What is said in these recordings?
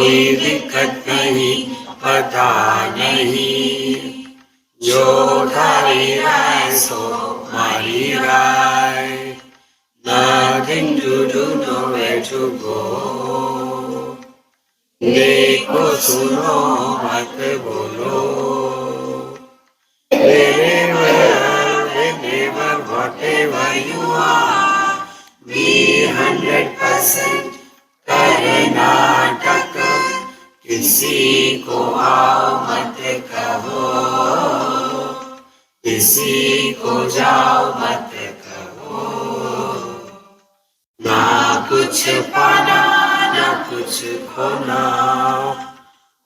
कोई दिक्कत नहीं, पता नहीं, जो थारी राय सो मारी राय, nothing to do, nowhere to go, देखो सुनो मत बोलो, wherever, whatever you are, be 100% Karnataka, किसी को आओ मत कहो, किसी को जाओ मत कहो, ना कुछ पाना ना कुछ खोना,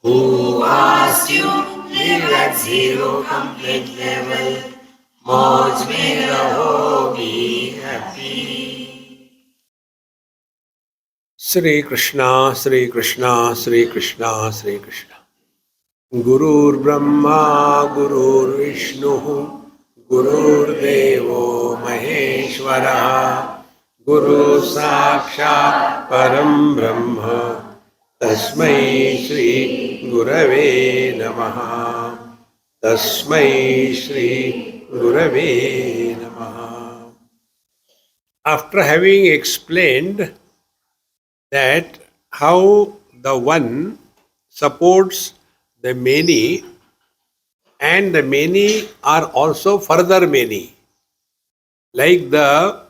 who asked you live at zero complete level, मौज में रहो, be happy. Shri Krishna, Shri Krishna, Shri Krishna, Shri Krishna. Gurur Brahma, Gurur Vishnu, Gurur Devo Maheshwara, Guru Sakshat Param Brahma, Tasmai Shri Gurave Namaha, Tasmai Shri Gurave Namaha. After having explained that how the one supports the many and the many are also further many, like the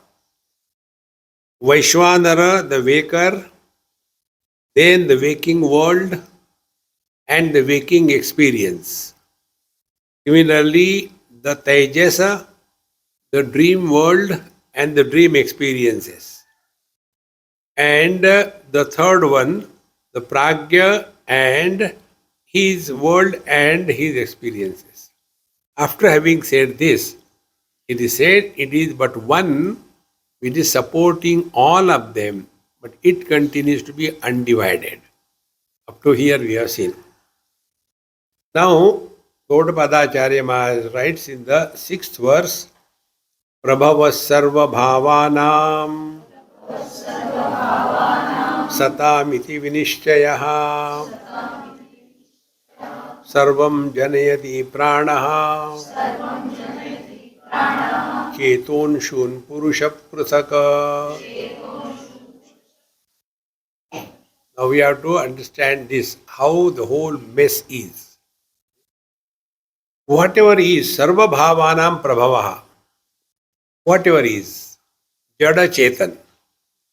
Vaishwanara, the waker, then the waking world and the waking experience. Similarly, the Tejasa, the dream world and the dream experiences. And the third one, the Pragya and his world and his experiences. After having said this, it is said it is but one which is supporting all of them, but it continues to be undivided. Up to here we have seen. Now, Gaudapadacharya Maharaj writes in the 6th verse, Prabhavas sarva bhavanam सतामिति विनिश्चयः सर्वं जनयति प्राणः चेतोंशून् पुरुष पृथक्. Now we have to understand this, how the whole mess is. Whatever is, sarva bhavanam prabhavaha, whatever is, jada chetan,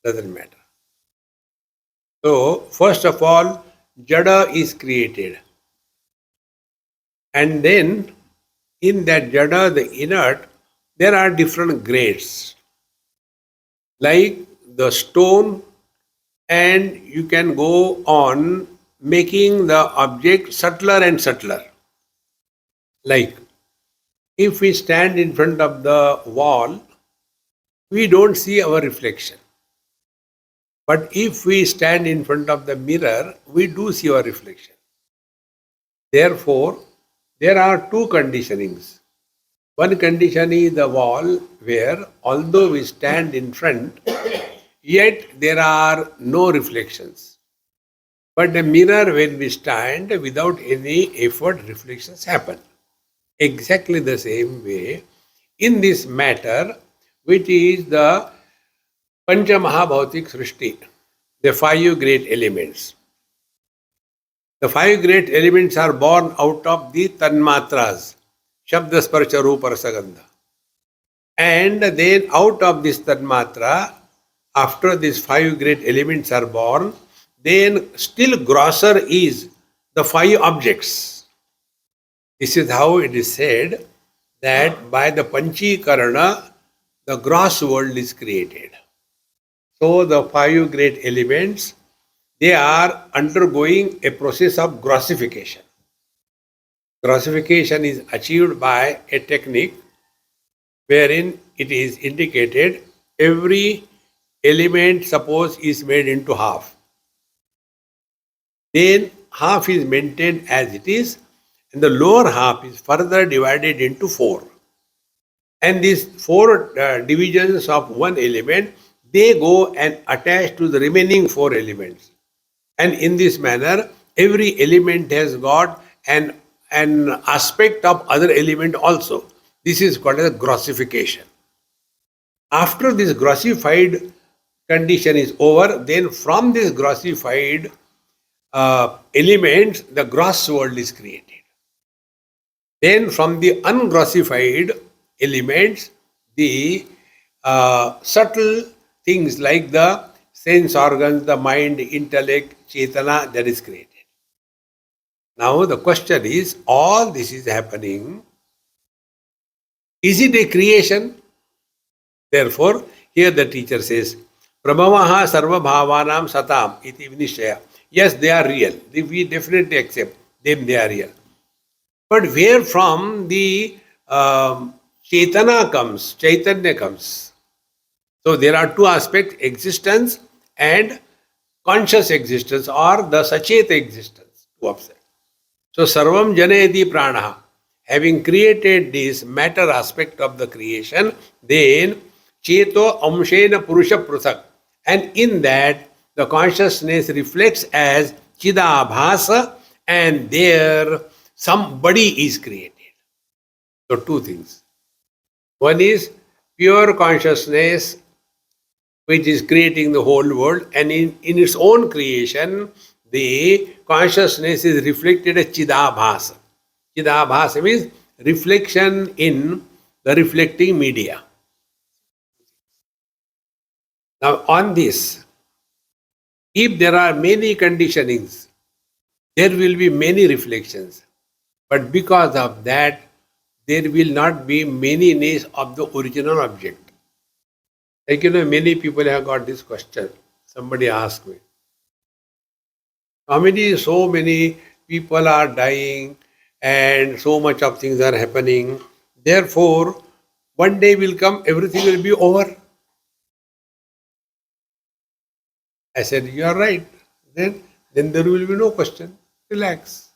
doesn't matter. So, first of all, jada is created. And then, in that jada, the inert, there are different grades. Like the stone, and you can go on making the object subtler and subtler. Like, if we stand in front of the wall, we don't see our reflection. But if we stand in front of the mirror, we do see our reflection. Therefore, there are two conditionings. One condition is the wall where, although we stand in front, yet there are no reflections. But the mirror, when we stand, without any effort, reflections happen. Exactly the same way, in this matter, which is the Pancha Mahabhautik Srishti, the 5 great elements. The 5 great elements are born out of the Tanmatras, Shabda Sparsha Rupa Rasagandha. And then out of this Tanmatra, after these 5 great elements are born, then still grosser is the 5 objects. This is how it is said that by the Panchikarana, the gross world is created. So the 5 great elements, they are undergoing a process of grossification. Grossification is achieved by a technique wherein it is indicated every element, suppose, is made into half. Then half is maintained as it is, and the lower half is further divided into 4. And these 4 divisions of one element, they go and attach to the remaining 4 elements. And in this manner, every element has got an aspect of other element also. This is called as grossification. After this grossified condition is over, then from this grossified elements, the gross world is created. Then from the ungrossified elements, the subtle things like the sense organs, the mind, intellect, chetana, that is created. Now the question is, all this is happening. Is it a creation? Therefore, here the teacher says, Prabhavaha sarva bhavanam satam iti vinishaya. Yes, they are real. We definitely accept them, they are real. But where from the Chaitanya comes. So there are two aspects, existence and conscious existence, or the Sacheta existence. Two aspects. So Sarvam Janayati Pranaha, having created this matter aspect of the creation, then Cheto Amshena Purusha Pruthak. And in that, the consciousness reflects as Chidabhasa, and there somebody is created. So two things. One is pure consciousness, which is creating the whole world, and in its own creation, the consciousness is reflected as Chidabhasa. Chidabhasa means reflection in the reflecting media. Now on this, if there are many conditionings, there will be many reflections. But because of that, there will not be manyness of the original object. Like, many people have got this question. Somebody asked me, so many people are dying and so much of things are happening. Therefore, one day will come, everything will be over. I said, you are right. Then there will be no question. Relax.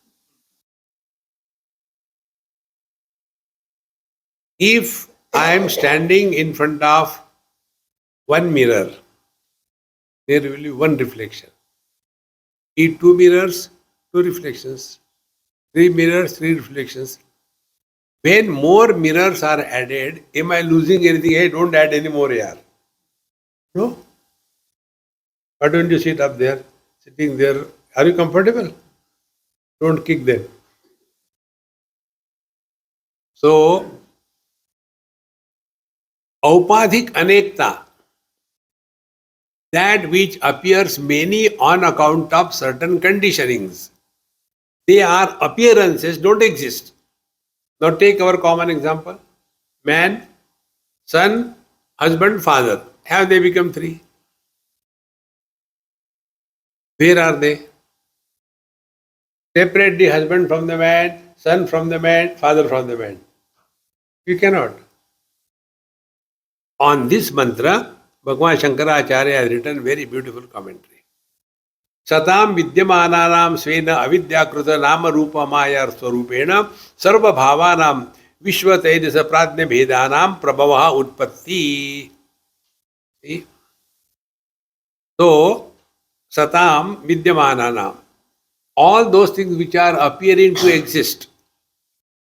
If I am standing in front of one mirror, there will be one reflection. If two mirrors, two reflections. Three mirrors, three reflections. When more mirrors are added, am I losing anything? Hey, don't add any more here. No? Why don't you sit up there? Sitting there. Are you comfortable? Don't kick them. So, Aupadhik Anekta, that which appears many on account of certain conditionings. They are appearances, don't exist. Now take our common example. Man, son, husband, father. Have they become three? Where are they? Separate the husband from the man, son from the man, father from the man. You cannot. On this mantra, Bhagavan Shankaracharya has written very beautiful commentary. Satam vidyamananam svena avidyakruta nama rupa maya swarupena sarva bhavanam vishva tejasa pradnya bhedanam prabhavaha utpatti. See? So, satam vidyamananam. All those things which are appearing to exist,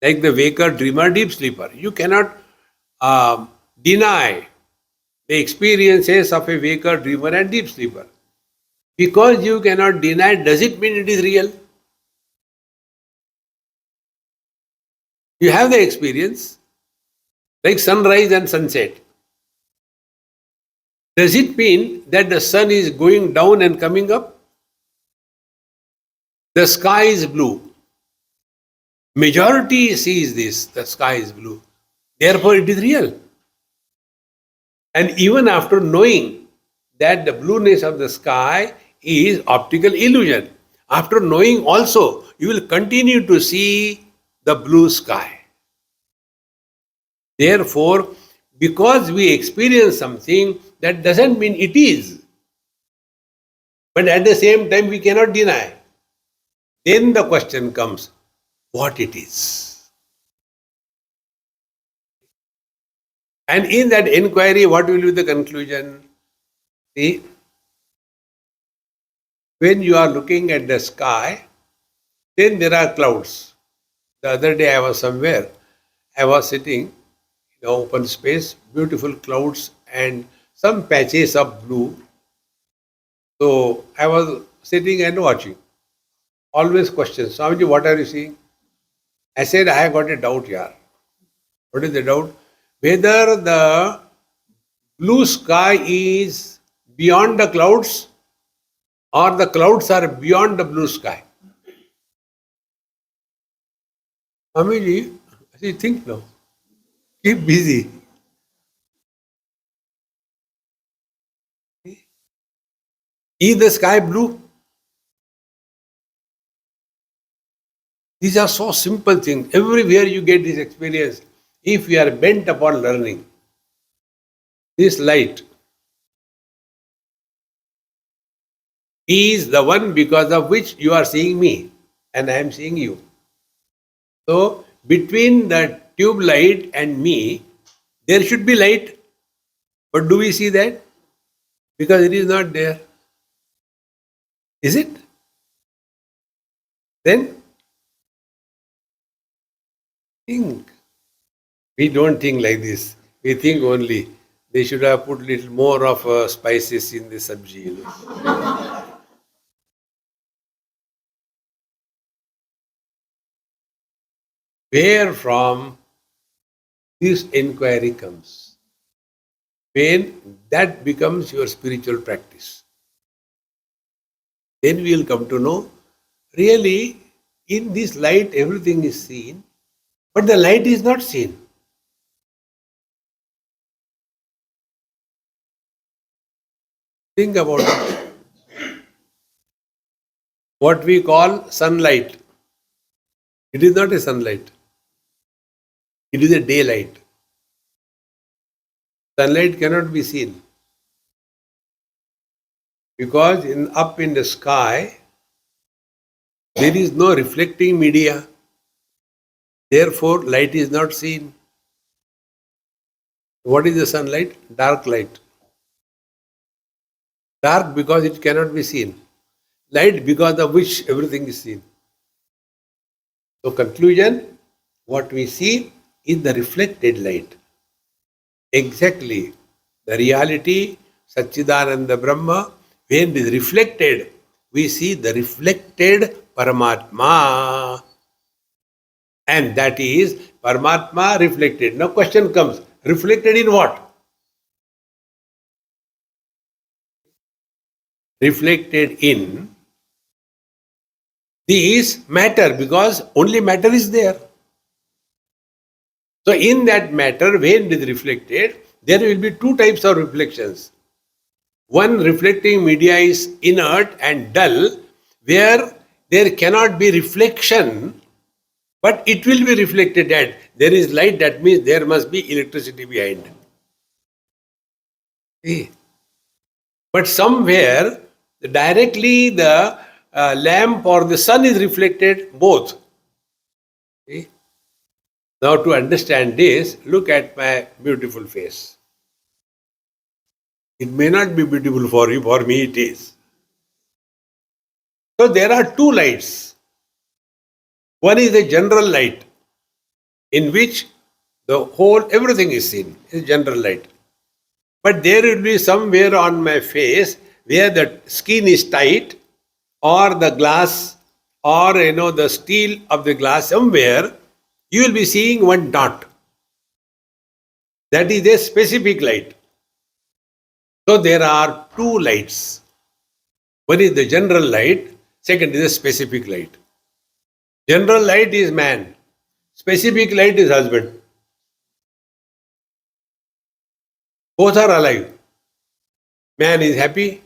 like the waker, dreamer, deep sleeper, you cannot deny the experiences of a waker, dreamer and deep sleeper. Because you cannot deny, does it mean it is real? You have the experience, like sunrise and sunset. Does it mean that the sun is going down and coming up? The sky is blue. Majority sees this, the sky is blue. Therefore it is real. And even after knowing that the blueness of the sky is optical illusion, after knowing also, you will continue to see the blue sky. Therefore, because we experience something, that doesn't mean it is. But at the same time, we cannot deny. Then the question comes, what it is? And in that inquiry, what will be the conclusion? See, when you are looking at the sky, then there are clouds. The other day I was somewhere, I was sitting in open space, beautiful clouds and some patches of blue. So I was sitting and watching. Always questions, Swamiji, what are you seeing? I said, I have got a doubt here. What is the doubt? Whether the blue sky is beyond the clouds or the clouds are beyond the blue sky. Swamiji, I said, think now. Keep busy. Is the sky blue? These are so simple things. Everywhere you get this experience. If you are bent upon learning, this light is the one because of which you are seeing me and I am seeing you. So, between the tube light and me, there should be light. But do we see that? Because it is not there. Is it? Then think. We don't think like this. We think only they should have put little more of spices in the sabji. You know. Where from this inquiry comes? When that becomes your spiritual practice, then we will come to know really in this light everything is seen, but the light is not seen. Think about it. What we call sunlight, it is not a sunlight. It is a daylight. Sunlight cannot be seen because up in the sky there is no reflecting media. Therefore, light is not seen. What is the sunlight? Dark light. Dark because it cannot be seen. Light because of which everything is seen. So, conclusion, what we see is the reflected light. Exactly. The reality, Satchidananda Brahma, when it is reflected, we see the reflected Paramatma. And that is Paramatma reflected. Now question comes, reflected in what? Reflected in this matter because only matter is there. So in that matter, when it is reflected, there will be two types of reflections. One reflecting media is inert and dull, where there cannot be reflection, but it will be reflected at. There is light, that means there must be electricity behind. See? But somewhere, directly the lamp or the sun is reflected, both. See? Now to understand this, look at my beautiful face. It may not be beautiful for you, for me it is. So there are two lights. One is the general light, in which the whole, everything is seen, is general light. But there will be somewhere on my face where the skin is tight, or the glass, or the steel of the glass, somewhere you will be seeing one dot. That is a specific light. So there are two lights. One is the general light, second is a specific light. General light is man, specific light is husband. Both are alive. Man is happy.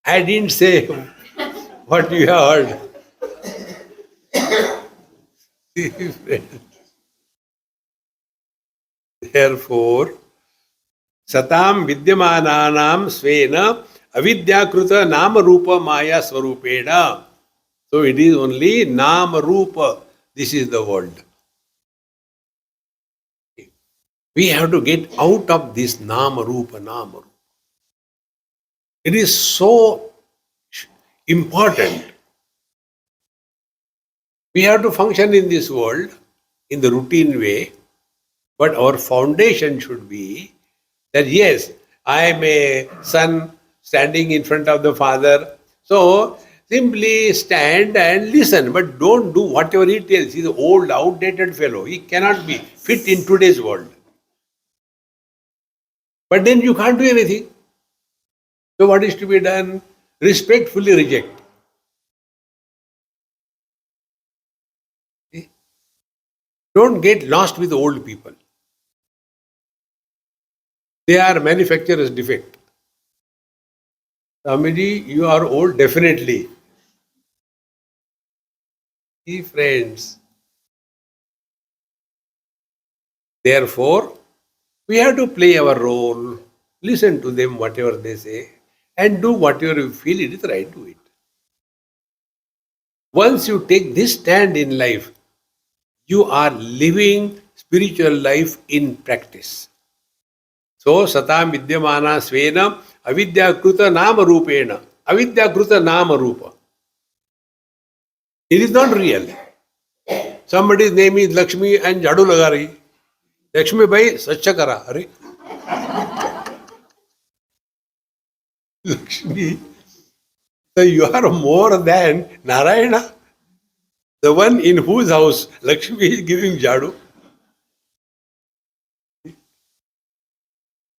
I didn't say what you have heard. Therefore, satam vidyamananam svena avidyakrita nama rupa maya swarupena. So it is only nama rupa. This is the world. We have to get out of this nama rupa, nama rupa. It is so important. We have to function in this world in the routine way, but our foundation should be that yes, I am a son standing in front of the father. So simply stand and listen, but don't do whatever he tells. He's an old, outdated fellow. He cannot be fit in today's world. But then you can't do anything. So what is to be done? Respectfully reject. Don't get lost with old people. They are manufacturer's defect. Swamiji, you are old, definitely. See, friends. Therefore, we have to play our role, listen to them, whatever they say, and do whatever you feel it is right, do it. Once you take this stand in life, you are living spiritual life in practice. So, satam vidyamana svena avidyakruta nama rupena. Avidyakruta nama rupa. It is not real. Somebody's name is Lakshmi and Jadu laga rahi. Lakshmi bhai, sachcha kara. Arre. Lakshmi, so you are more than Narayana, the one in whose house Lakshmi is giving Jadu.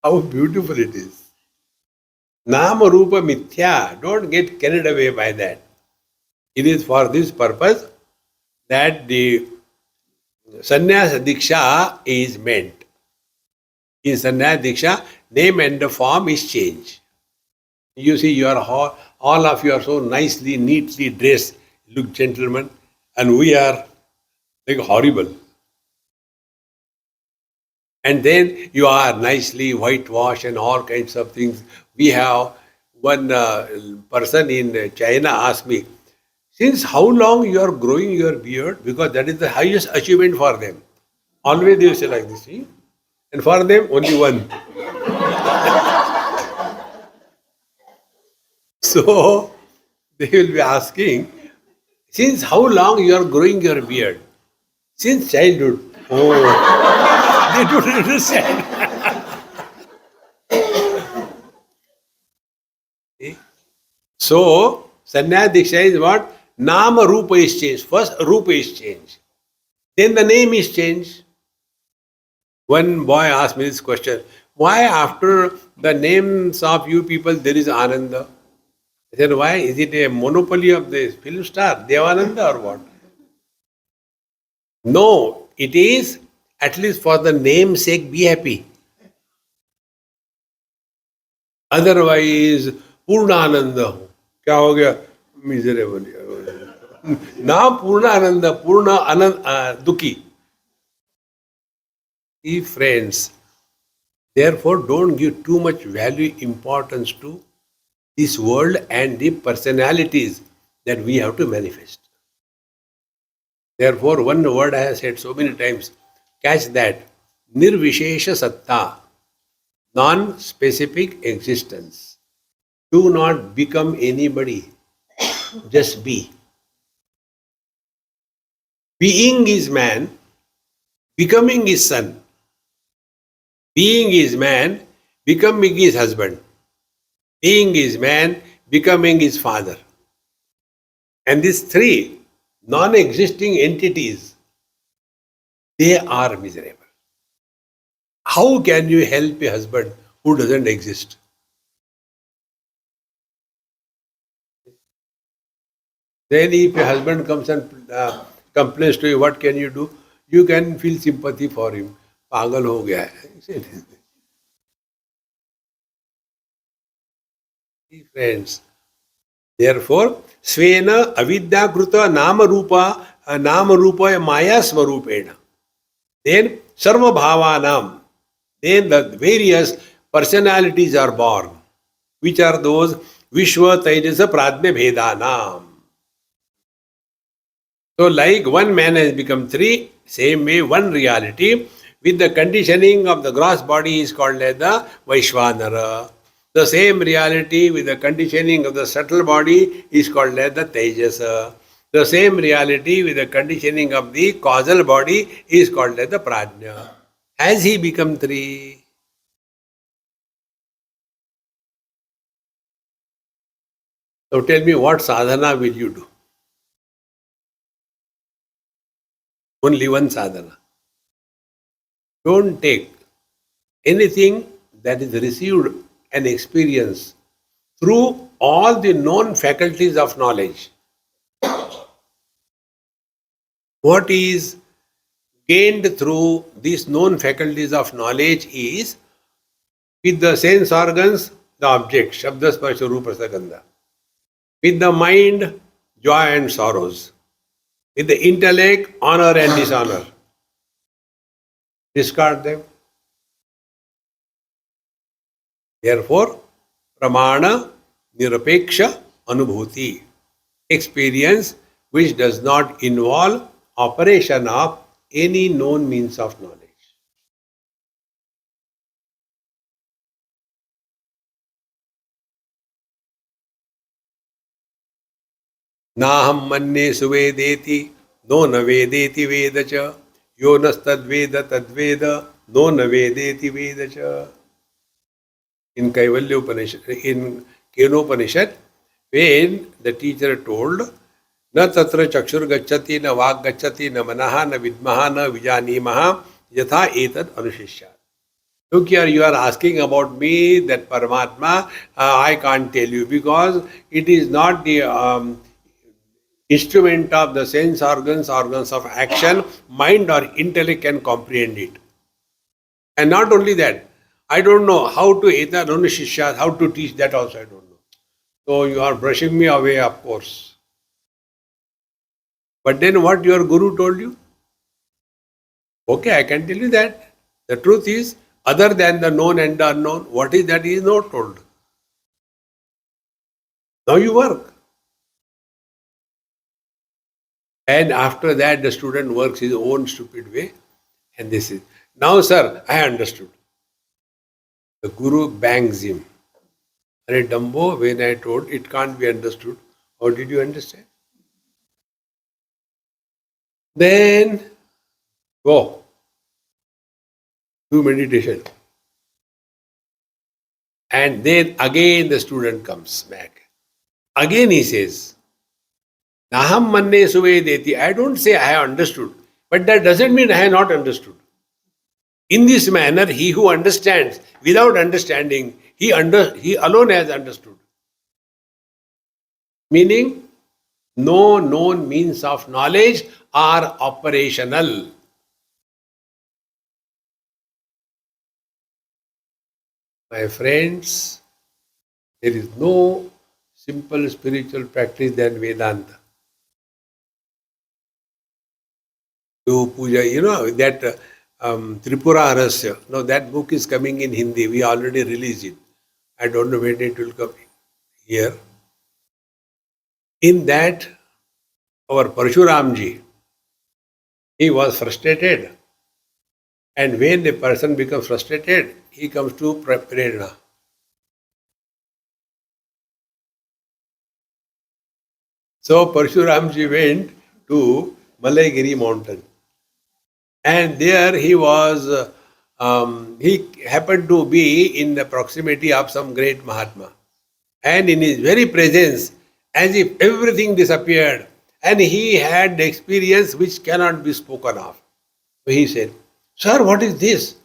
How beautiful it is. Nama Rupa Mithya, don't get carried away by that. It is for this purpose that the Sannyasa Diksha is meant. In Sannyasa Diksha, name and the form is changed. You see, you are all of you are so nicely, neatly dressed, look gentlemen, and we are like horrible. And then you are nicely whitewashed and all kinds of things. We have one person in China asked me, since how long you are growing your beard? Because that is the highest achievement for them. Always they say like this. See? And for them, only one. So they will be asking, since how long you are growing your beard? Since childhood. Oh, they don't understand. See? So, Sannyasa Diksha is what? Nama Rupa is changed. First, Rupa is changed. Then the name is changed. One boy asked me this question, why after the names of you people there is Ananda? I said, why? Is it a monopoly of the film star, Devananda, or what? No, it is at least for the name's sake, be happy. Otherwise, Purnananda. क्या हो गया? Miserable. Now Purnananda, Purna Anand, Dukhi. Friends, therefore don't give too much value, importance to this world and the personalities that we have to manifest. Therefore, one word I have said so many times, catch that, Nirvishesha Satta, non-specific existence. Do not become anybody, just be. Being is man, becoming is son. Being is man, becoming is husband. Being is man, becoming is father. And these three non-existing entities, they are miserable. How can you help a husband who doesn't exist? Then if a husband comes and complains to you, what can you do? You can feel sympathy for him. Pagal ho gaya hai. Friends, therefore, Svena avidya kruta nama rupa maya swarupena. Then sarva bhavanam. Then the various personalities are born. Which are those? Vishwa Taijasa Pradnya Bhedanam. So like one man has become three, same way one reality with the conditioning of the gross body is called as the Vaishvanara. The same reality with the conditioning of the subtle body is called as the Tejasa. The same reality with the conditioning of the causal body is called as the Prajna. Has he become three? So tell me, what sadhana will you do? Only one sadhana. Don't take anything that is received and experienced through all the known faculties of knowledge. What is gained through these known faculties of knowledge is with the sense organs, the object, Shabda, Sparsha, Rupa, Rasa, Gandha. With the mind, joy and sorrows. With the intellect, honor and dishonor. Discard them. Therefore, Pramana Nirapeksha Anubhuti. Experience which does not involve operation of any known means of knowledge. Naham manne suvedeti, no navedeti vedacha, yo nastadveda tadveda, no navedeti vedacha. In Kaivalya Upanishad, in Kenopanishad, when the teacher told, na tatra chakshur gacchati, na vak gacchati, na manaha, na vidmaha, na vijanimaha, yatha etad anushishyat. Look here, you are asking about me, that Paramatma, I can't tell you because it is not the instrument of the sense organs, organs of action, mind or intellect can comprehend it. And not only that, I don't know how to eta shishya, how to teach that also I don't know. So you are brushing me away, of course. But then what your guru told you? Okay, I can tell you that. The truth is, other than the known and the unknown, what is that he is not told. Now you work. And after that, the student works his own stupid way. And this is, now sir, I understood. The guru bangs him. Are Dumbo, when I told it can't be understood, how did you understand? Then go. Do meditation. And then again the student comes back. Again he says, Naham manne suvedeti. I don't say I have understood. But that doesn't mean I have not understood. In this manner, he who understands without understanding, he alone has understood. Meaning, no known means of knowledge are operational. My friends, there is no simple spiritual practice than Vedanta. Do puja, you know, that Tripura Rahasya. Now that book is coming in Hindi. We already released it. I don't know when it will come here. In that, our Parshuramji, he was frustrated. And when a person becomes frustrated, he comes to prerna. So Parshuramji went to Malaygiri mountain. And there he was, he happened to be in the proximity of some great Mahatma. And in his very presence, as if everything disappeared, and he had the experience which cannot be spoken of. So he said, Sir, what is this?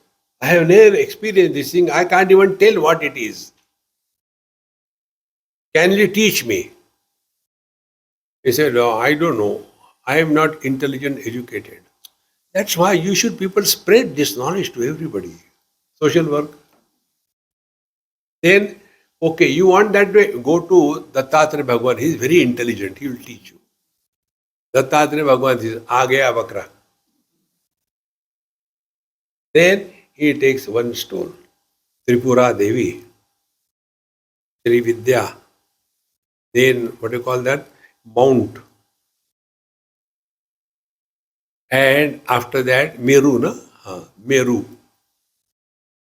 I have never experienced this thing. I can't even tell what it is. Can you teach me? He said, no, I don't know. I am not intelligent, educated. That's why you should people spread this knowledge to everybody. Social work. Then, okay, you want that way, go to Dattatreya Bhagwan. He is very intelligent. He will teach you. Dattatreya Bhagwan is Agaya Vakra. Then he takes one stone. Tripura Devi. Sri Vidya. Then, what do you call that? Mount. And after that, Meru, no? Meru.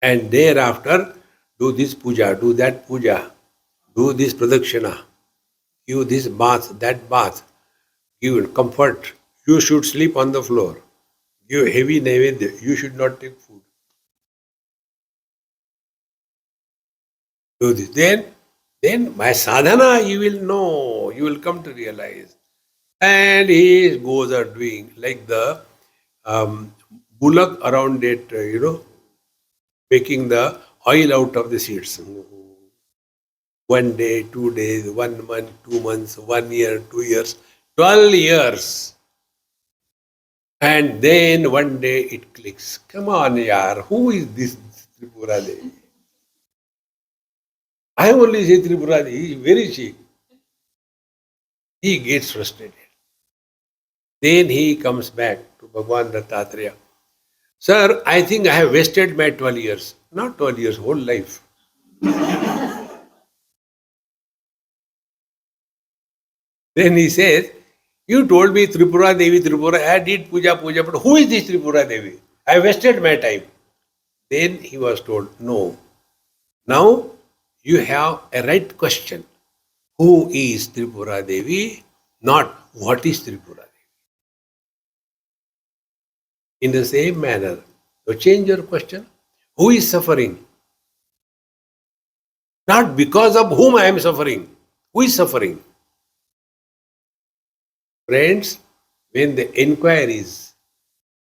And thereafter, do this puja, do that puja, do this pradakshina, give this bath, that bath, give comfort. You should sleep on the floor. Give heavy naivedya. You should not take food. Do this. Then by sadhana you will know, you will come to realize. And he goes on doing like the bullock around it, making the oil out of the seeds. 1 day, 2 days, 1 month, 2 months, 1 year, 2 years, 12 years. And then one day it clicks. Come on, yaar, who is this Tripura Devi? I only say Tripura Devi, where is she? He gets frustrated. Then he comes back to Bhagwan Dattatreya. Sir, I think I have wasted my 12 years. Not 12 years, whole life. Then he says, you told me Tripura Devi, Tripura, I did puja, but who is this Tripura Devi? I wasted my time. Then he was told, no. Now you have a right question. Who is Tripura Devi? Not what is Tripura Devi. In the same manner, you change your question. Who is suffering? Not because of whom I am suffering. Who is suffering? Friends, when the inquiries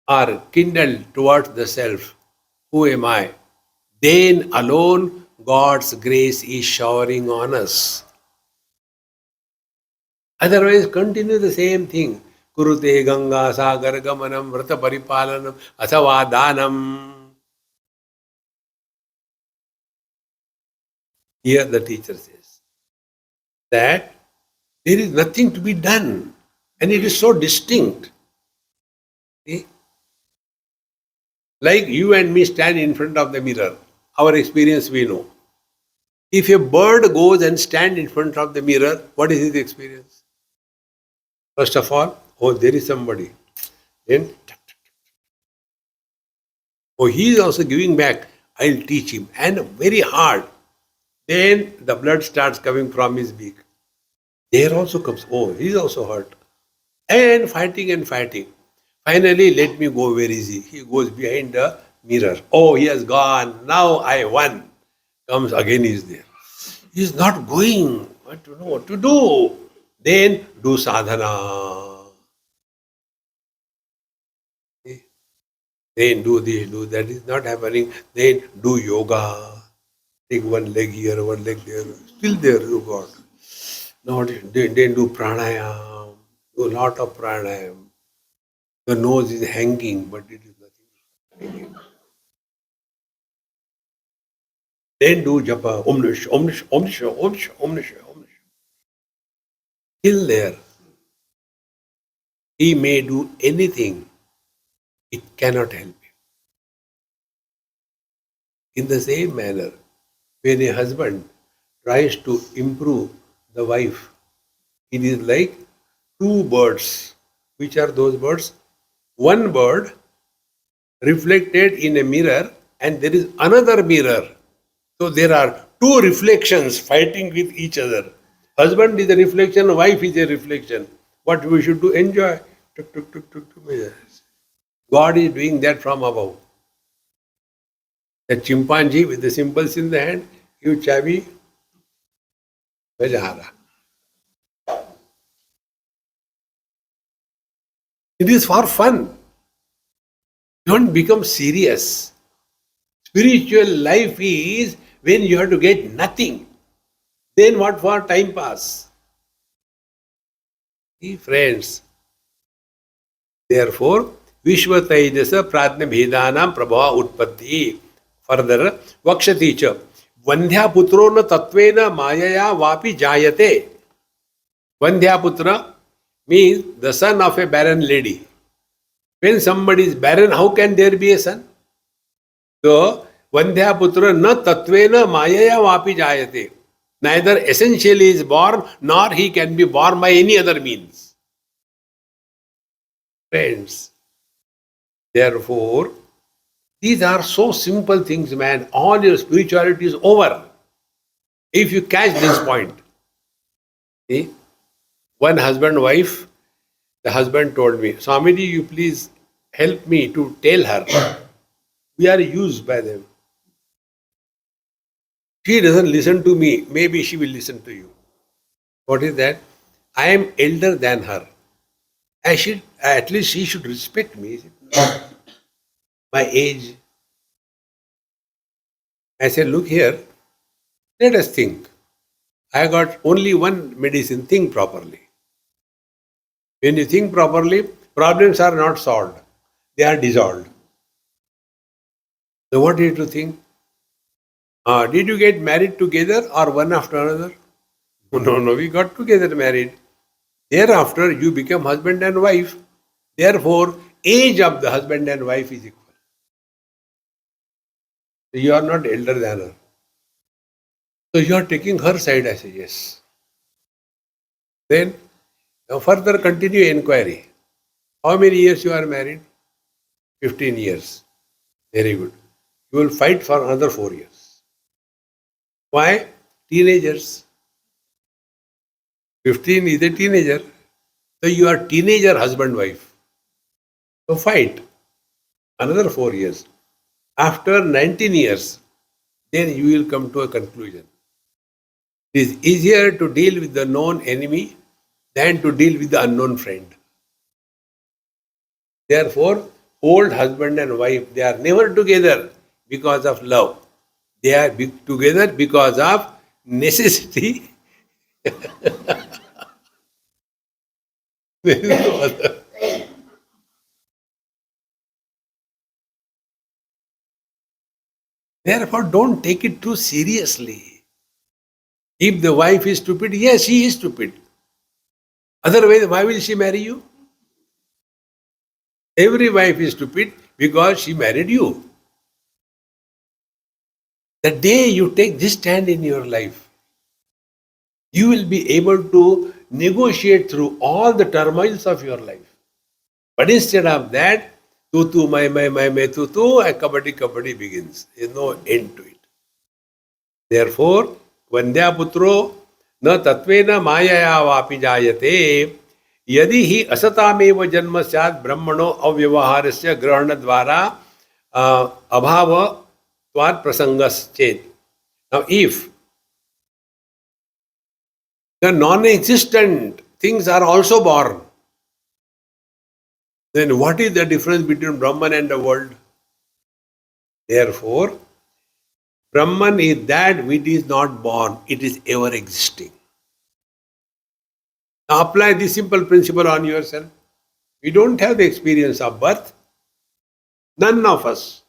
are kindled towards the self, who am I? Then alone God's grace is showering on us. Otherwise, continue the same thing. Kurute Ganga Sagar Gamanam Vrata Paripalanam Athava Danam. Here the teacher says that there is nothing to be done and it is so distinct. See? Like you and me stand in front of the mirror. Our experience we know. If a bird goes and stands in front of the mirror, what is his experience? First of all, oh, there is somebody. Then, oh, he is also giving back. I'll teach him. And very hard. Then the blood starts coming from his beak. There also comes, oh, he is also hurt. And fighting and fighting. Finally, let me go very easy. He goes behind the mirror. Oh, he has gone. Now I won. Comes again, he is there. He is not going. What to know what to do? Then do sadhana. Then do this, do that. Is not happening. Then do yoga. Take one leg here, one leg there. Still there, you got. Not, then do pranayam. Do a lot of pranayam. The nose is hanging, but it is nothing. Then do japa. Om Nish, Om Nish, Om Nish, Om Nish, Om Nish, Om Nish. Still there. He may do anything. It cannot help him. In the same manner, when a husband tries to improve the wife, it is like two birds. Which are those birds? One bird reflected in a mirror and there is another mirror. So there are two reflections fighting with each other. Husband is a reflection, wife is a reflection. What we should do? Enjoy. Tuk, tuk, tuk, tuk, tuk. God is doing that from above. The chimpanzee with the symbols in the hand, give chabi, bajara. It is for fun. Don't become serious. Spiritual life is when you have to get nothing. Then what for time pass? See, friends. Therefore, Vishwa Taijasa Pratna Bhedanam Prabhava Utpatti. Further, Vakshati cha. Vandhya putro na tatvena mayaya vapi jayate. Vandhya putra means the son of a barren lady. When somebody is barren, how can there be a son? So, Vandhya putra na tatvena mayaya vapi jayate. Neither essentially is born, nor he can be born by any other means. Friends, therefore, These are so simple things, man. All your spirituality is over if you catch this point. See, one husband wife, the husband told me, Swamiji, you please help me to tell her we are used by them. She doesn't listen to me. Maybe she will listen to you. What is that? I am elder than her. At least she should respect me. My age. I said, look here, let us think. I got only one medicine, think properly. When you think properly, problems are not solved, they are dissolved. So, what do you have to think? Did you get married together or one after another? No, we got together married. Thereafter, you become husband and wife. Therefore, age of the husband and wife is equal. So you are not elder than her. So you are taking her side. I say yes. Then further continue inquiry. How many years you are married? 15 years. Very good. You will fight for another 4 years. Why? Teenagers. 15 is a teenager. So you are teenager husband-wife. So fight another 4 years. After 19 years, then you will come to a conclusion. It is easier to deal with the known enemy than to deal with the unknown friend. Therefore, old husband and wife, they are never together because of love. They are together because of necessity. There is no other. Therefore, don't take it too seriously. If the wife is stupid, yes, she is stupid. Otherwise, why will she marry you? Every wife is stupid because she married you. The day you take this stand in your life, you will be able to negotiate through all the turmoils of your life. But instead of that, tu my tu, kabaddi begins. There is no end to it. Therefore, Vandya Putro na tatvena mayaya vapi jayate यदि ही असतामेव जन्म स्यात् ब्रह्मणो अव्यवहारस्य ग्रहण द्वारा अभावत्वात् प्रसंगश्चेत्. Now, if the non-existent things are also born, then what is the difference between Brahman and the world? Therefore, Brahman is that which is not born, it is ever existing. Now apply this simple principle on yourself. We don't have the experience of birth, none of us.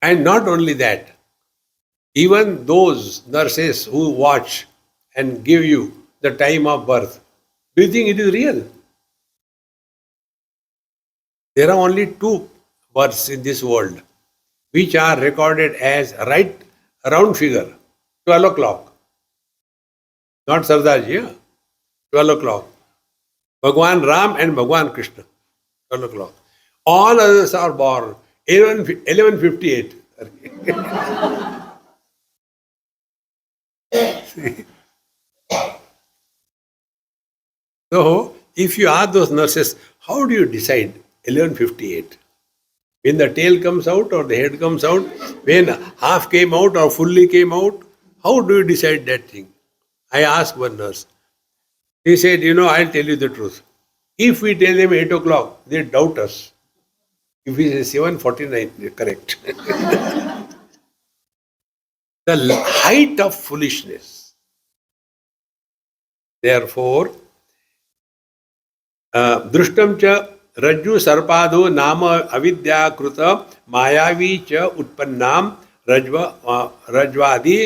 And not only that, even those nurses who watch and give you the time of birth, do you think it is real? There are only two births in this world which are recorded as right round figure, 12 o'clock. Not Sardarji, yeah? 12 o'clock. Bhagwan Ram and Bhagwan Krishna, 12 o'clock. All others are born 11:58. So, if you ask those nurses, how do you decide 11:58? When the tail comes out or the head comes out, when half came out or fully came out, how do you decide that thing? I asked one nurse. He said, I'll tell you the truth. If we tell them 8 o'clock, they doubt us. If we say 7:49, they're correct. The height of foolishness. Therefore, दृष्टम च रज्जु सर्पादो नाम अविद्या कृत मायावी च उत्पन्नाम रज्वादि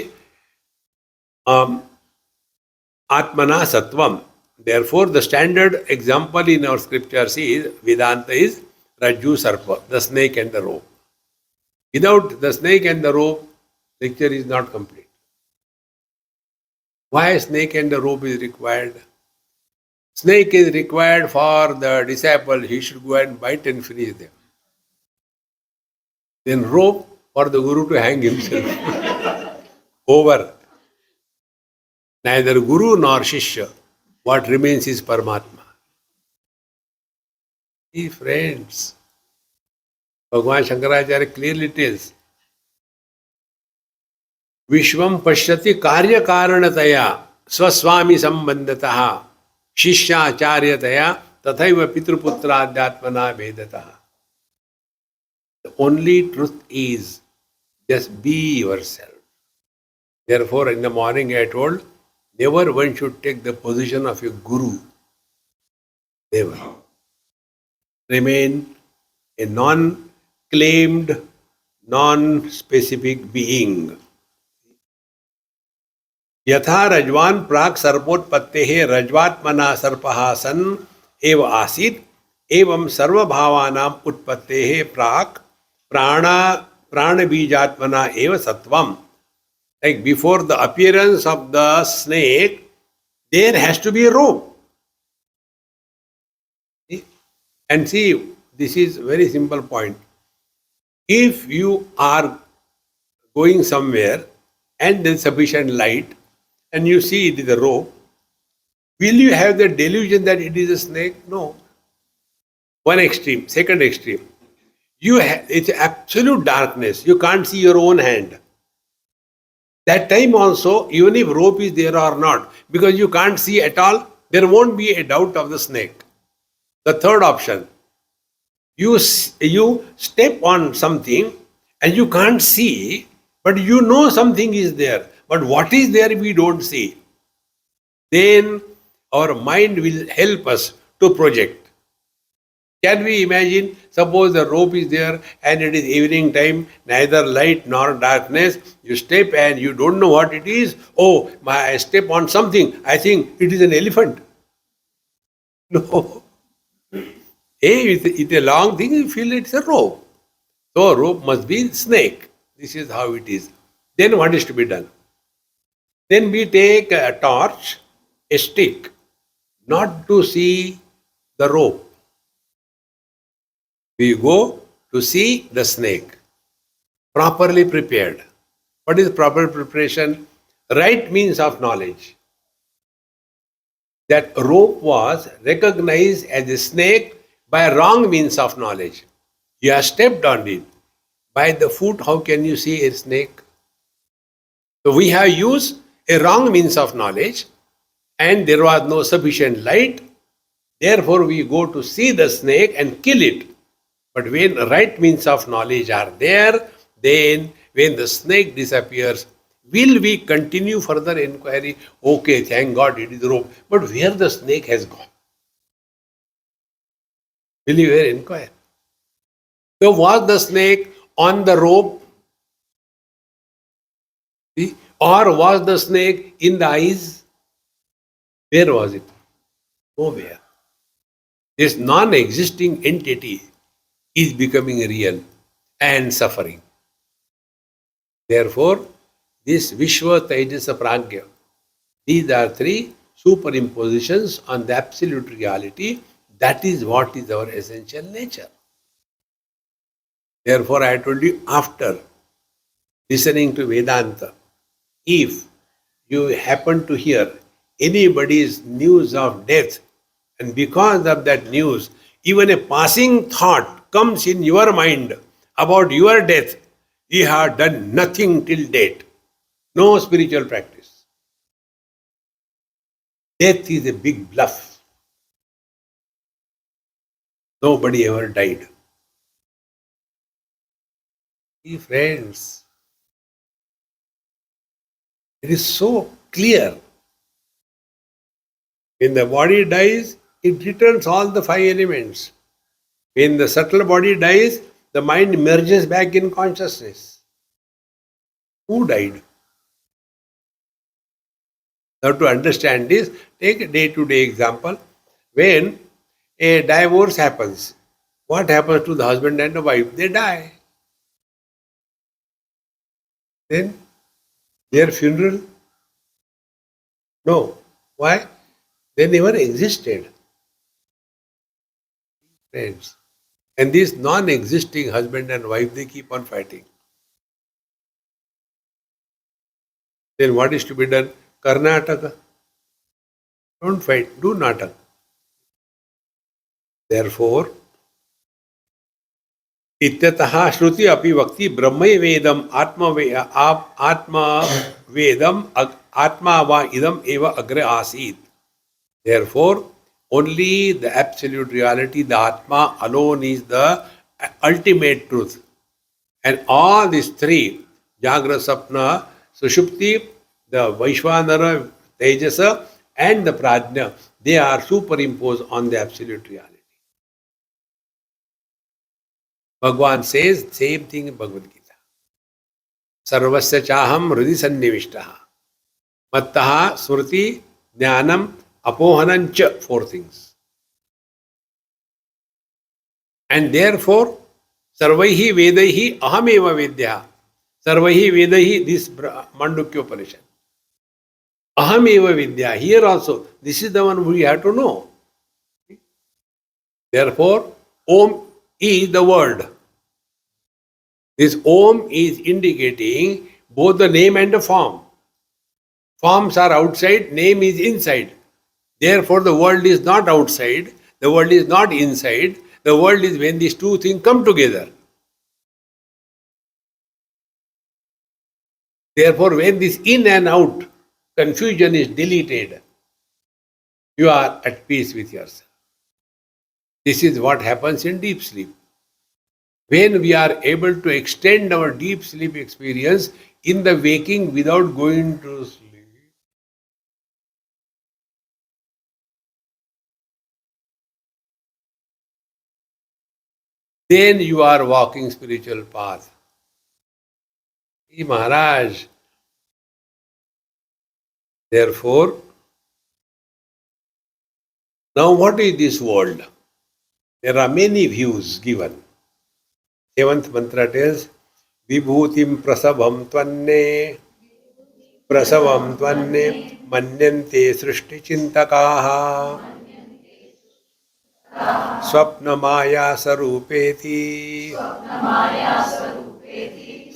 आत्मना सत्वम. Therefore, the standard example in our scriptures is Vedanta is Rajju Sarpa, the snake and the rope. Without the snake and the rope, lecture is not complete. Why snake and the rope is required? Snake is required for the disciple, he should go and bite and finish them. Then rope for the Guru to hang himself over. Neither Guru nor Shishya. What remains is Paramatma. See, friends, Bhagavan Shankaracharya clearly tells, Vishwam pashyati karya karanataya swaswami sambandataha shishyacharyataya tathaiva pitruputradyatmana vedataha. The only truth is just be yourself. Therefore, in the morning I told, never one should take the position of a guru. Never. Remain a non-claimed, non-specific being. यथा रजवान प्राक सर्पोत्पत्ते रजवात्मना सर्पः सन् एव आसीत् एवं सर्वभावानां उत्पत्ते प्राक प्राण बीजात्मना एव सत्वम. Like before the appearance of the snake, there has to be a rope. And see, this is very simple point. If you are going somewhere and there is sufficient light and you see it is a rope, will you have the delusion that it is a snake? No. One extreme. Second extreme. It's absolute darkness. You can't see your own hand. That time also, even if rope is there or not, because you can't see at all, there won't be a doubt of the snake. The third option, you step on something and you can't see, but you know something is there. But what is there we don't see. Then our mind will help us to project. Can we imagine, suppose the rope is there and it is evening time, neither light nor darkness, you step and you don't know what it is. Oh, I step on something, I think it is an elephant. No. Hey, it's a long thing, you feel it's a rope. So a rope must be snake. This is how it is. Then what is to be done? Then we take a torch, a stick, not to see the rope. We go to see the snake, properly prepared. What is proper preparation? Right means of knowledge. That rope was recognized as a snake by wrong means of knowledge. You have stepped on it. By the foot, how can you see a snake? So we have used a wrong means of knowledge and there was no sufficient light. Therefore, we go to see the snake and kill it. But when right means of knowledge are there, then when the snake disappears, will we continue further inquiry? Okay, thank God it is rope. But where the snake has gone? Will you ever inquire? So was the snake on the rope? Or was the snake in the eyes? Where was it? Nowhere. This non-existing entity is becoming real and suffering. Therefore, this Vishwa Tejasa Pragya, these are three superimpositions on the absolute reality. That is what is our essential nature. Therefore, I told you, after listening to Vedanta, if you happen to hear anybody's news of death, and because of that news, even a passing thought comes in your mind about your death, you have done nothing till date. No spiritual practice. Death is a big bluff. Nobody ever died. See, friends, it is so clear. When the body dies, it returns all the five elements. When the subtle body dies, the mind merges back in consciousness. Who died? Now, to understand this, take a day-to-day example. When a divorce happens, what happens to the husband and the wife? They die. Then their funeral? No. Why? They never existed, friends. And this non-existing husband and wife, they keep on fighting. Then what is to be done? Karnataka. Don't fight, do natak. Therefore, इत्यतः श्रुति अपि वक्ति ब्रह्मवेदम आत्मा वेदम आत्मा वा इदम एव अग्रे आसीत्. Therefore, only the absolute reality, the Atma alone is the ultimate truth. And all these three, Jagra, Sapna, Sushupti, the Vaishvanara, Tejasa, and the Prajna, they are superimposed on the absolute reality. Bhagavan says same thing in Bhagavad Gita. Sarvasya chaham hridi sannivishtaha. Mattaha smriti jnanam apohanancha. Four things. And therefore, sarvaihi vedaihi ahameva vedya. Sarvaihi vedaihi, this Mandukya Upanishad. Ahameva vidya. Here also, this is the one we have to know. Therefore, Om is the word. This Om is indicating both the name and the form. Forms are outside, name is inside. Therefore, the world is not outside, the world is not inside. The world is when these two things come together. Therefore, when this in and out confusion is deleted, you are at peace with yourself. This is what happens in deep sleep. When we are able to extend our deep sleep experience in the waking without going to sleep, then you are walking spiritual path. Hey Maharaj. Therefore, now what is this world? There are many views given. Seventh mantra tells, Vibhutim prasavam tvanne manyante srishti chintakaha swapna maya sarupeti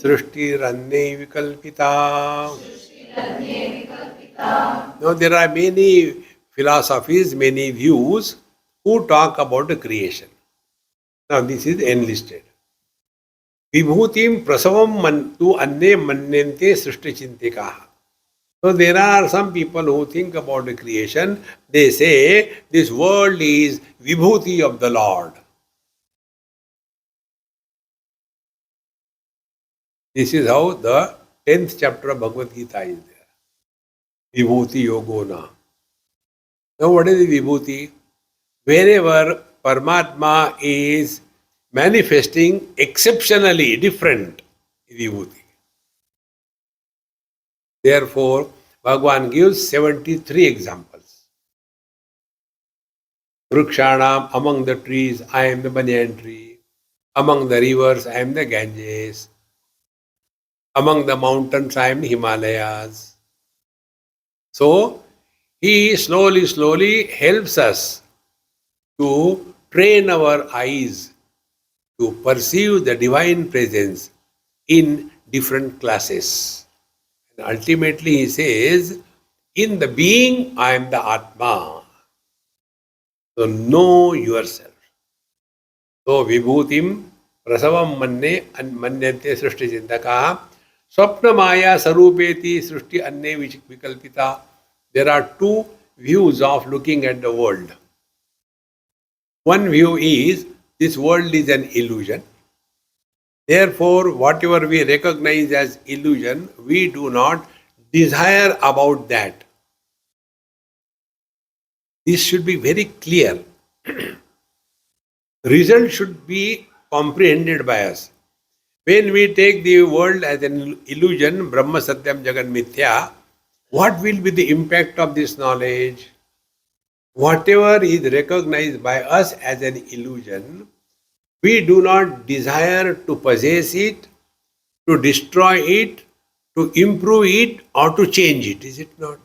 srishti ranne vikalpita. Now there are many philosophies, many views who talk about the creation. Now this is enlisted. Vibhutim prasavam mantu anne manyante srishti chintikaha. So there are some people who think about the creation. They say this world is vibhuti of the Lord. This is how the 10th chapter of Bhagavad Gita is there. Vibhuti yogona. Now what is the vibhuti? Wherever Paramatma is manifesting exceptionally different vibhuti. Therefore, Bhagavan gives 73 examples. Vrikshanam, among the trees, I am the banyan tree. Among the rivers, I am the Ganges. Among the mountains, I am the Himalayas. So, he slowly helps us to train our eyes to perceive the divine presence in different classes. And ultimately, he says, in the being, I am the Atma. So, know yourself. So, Vibhutim prasavam manne manyante srishti chintaka swapna maya sarupeti srishti anne vikalpita. There are two views of looking at the world. One view is this world is an illusion. Therefore, whatever we recognize as illusion, we do not desire about that. This should be very clear. Result should be comprehended by us. When we take the world as an illusion, Brahma Satyam Jagan Mithya, what will be the impact of this knowledge? Whatever is recognized by us as an illusion, we do not desire to possess it, to destroy it, to improve it, or to change it, is it not?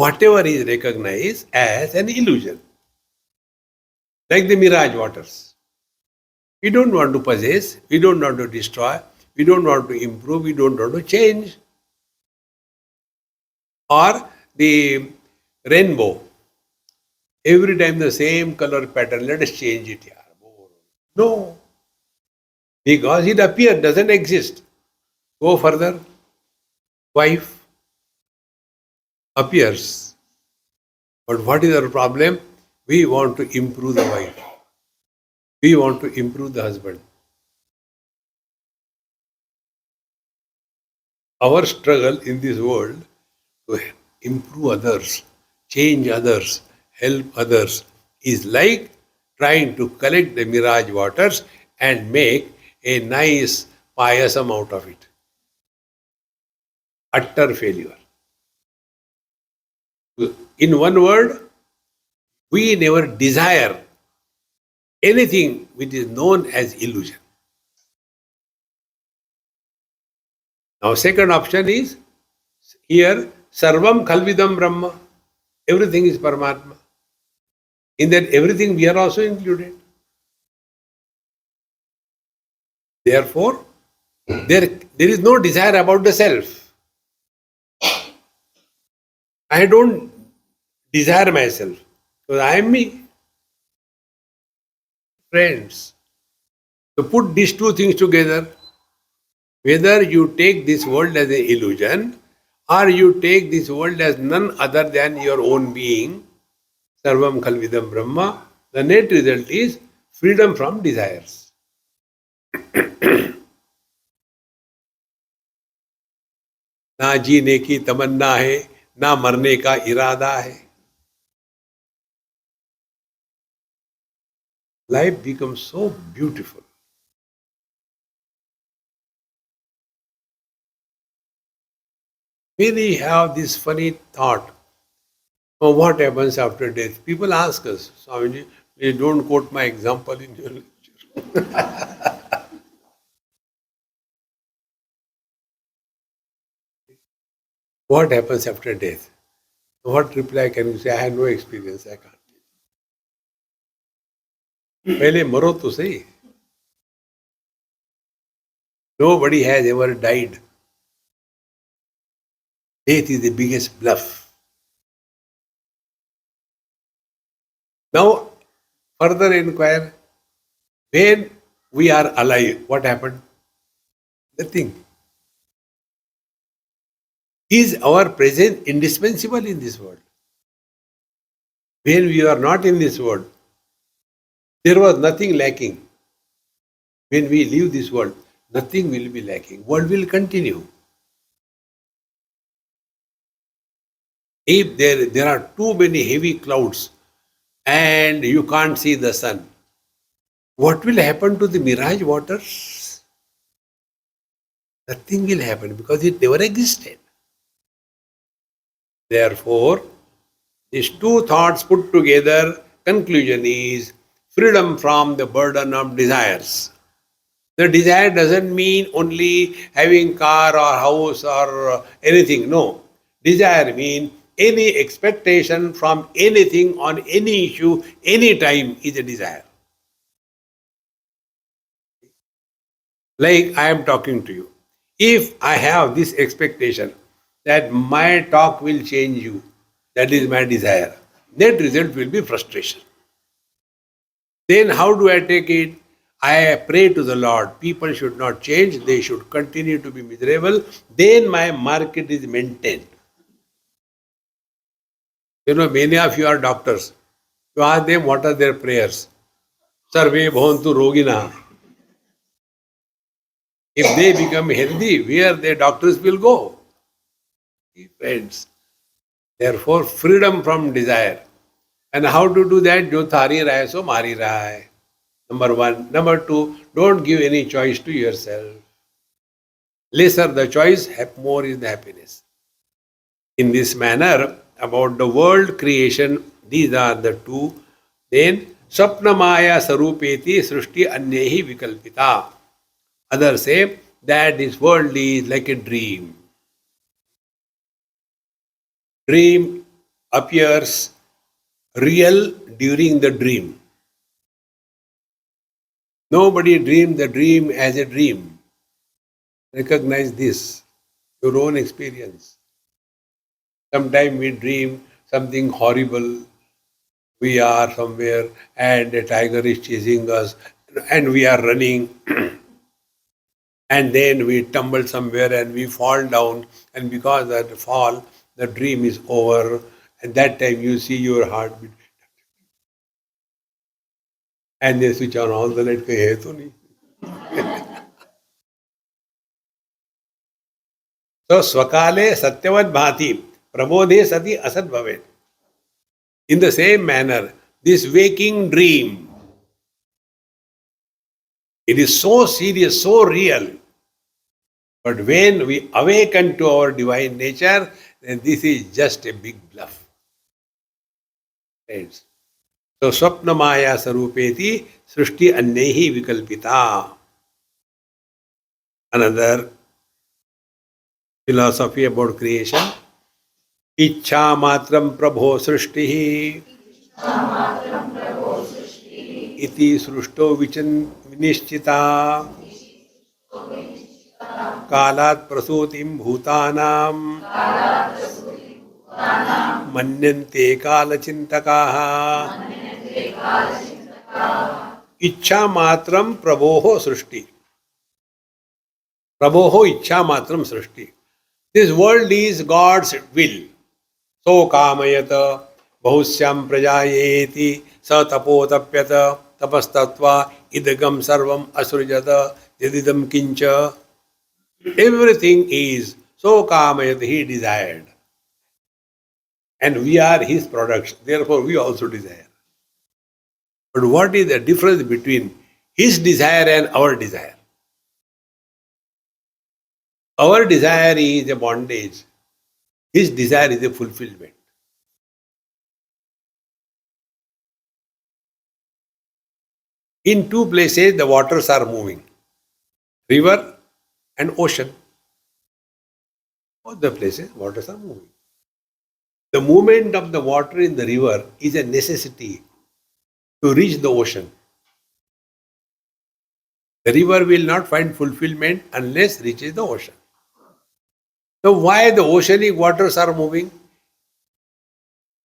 whatever is recognized as an illusion. Like the mirage waters. We don't want to possess, we don't want to destroy, we don't want to improve, we don't want to change. Or the rainbow. Every time the same color pattern, let us change it here. No, because it appears, doesn't exist. Go further. Wife appears. But what is our problem? We want to improve the wife. We want to improve the husband. Our struggle in this world to improve others, change others, help others is like trying to collect the mirage waters and make a nice payasam out of it. Utter failure. In one word, we never desire anything which is known as illusion. Now, second option is here, Sarvam Khalvidam Brahma. Everything is Paramatma. In that everything we are also included. Therefore, there is no desire about the self. I don't desire myself because I am me. Friends, to put these two things together, whether you take this world as an illusion or you take this world as none other than your own being, Sarvam Khalvidam Brahma, the net result is freedom from desires. ना जीने की तमन्ना है, ना मरने का इरादा है. Life becomes so beautiful. Many have this funny thought, oh, what happens after death? People ask us, Swamiji, please don't quote my example in your lecture. What happens after death? What reply can you say? I have no experience, I can't. पहले मरो तो सही. Nobody has ever died. Death is the biggest bluff. Now, further inquire, when we are alive, what happened? Nothing. Is our presence indispensable in this world? When we are not in this world, there was nothing lacking. When we leave this world, nothing will be lacking. World will continue. If there are too many heavy clouds and you can't see the sun, what will happen to the mirage waters? Nothing will happen because it never existed. Therefore, these two thoughts put together, conclusion is freedom from the burden of desires. The desire doesn't mean only having car or house or anything. No. Desire means any expectation from anything on any issue, any time is a desire. Like I am talking to you. If I have this expectation that my talk will change you, that is my desire. Net result will be frustration. Then how do I take it? I pray to the Lord. People should not change. They should continue to be miserable. Then my market is maintained. You know, many of you are doctors. You ask them what are their prayers. Sarve bhavantu rogina. If they become healthy, where the doctors will go? Friends. Therefore, freedom from desire. And how to do that? Jo thari raha hai, so mari raha hai. Number one. Number two, don't give any choice to yourself. Lesser the choice, more is the happiness. In this manner, about the world creation, these are the two. Then, Sapnamaya Sarupeti Srushti Anyehi Vikalpita. Others say that this world is like a dream. Dream appears real during the dream. Nobody dreamed the dream as a dream. Recognize this, your own experience. Sometimes we dream something horrible. We are somewhere and a tiger is chasing us and we are running and then we tumble somewhere and we fall down, and because of that fall, the dream is over. And that time you see your heartbeat and they switch on all the light. कहीं है तो नहीं. So swakale satyavad bhati prabodhe sati asat bhavet. In the same manner, this waking dream, it is so serious, so real. But when we awaken to our divine nature, then this is just a big bluff. Right? So swapna maya sarupeti srishti annehi vikalpita. Another philosophy about creation. Ichha matram prabho srishti iti srushto vinishtita kalat prasutim bhutanam manyante kalachintakaha. Ichha matram prabho srishti. Prabho ichha matram srishti. This world is God's will. So kamayata bahusyam prajayeti sa tapotapyata tapastatva idagam sarvam asrujata yadidam kincha. Everything is so kamayata, he desired. And we are his products, therefore we also desire. But what is the difference between his desire and our desire? Our desire is a bondage. His desire is a fulfillment. In two places, the waters are moving. River and ocean. Both the places, waters are moving. The movement of the water in the river is a necessity to reach the ocean. The river will not find fulfillment unless it reaches the ocean. So why the oceanic waters are moving?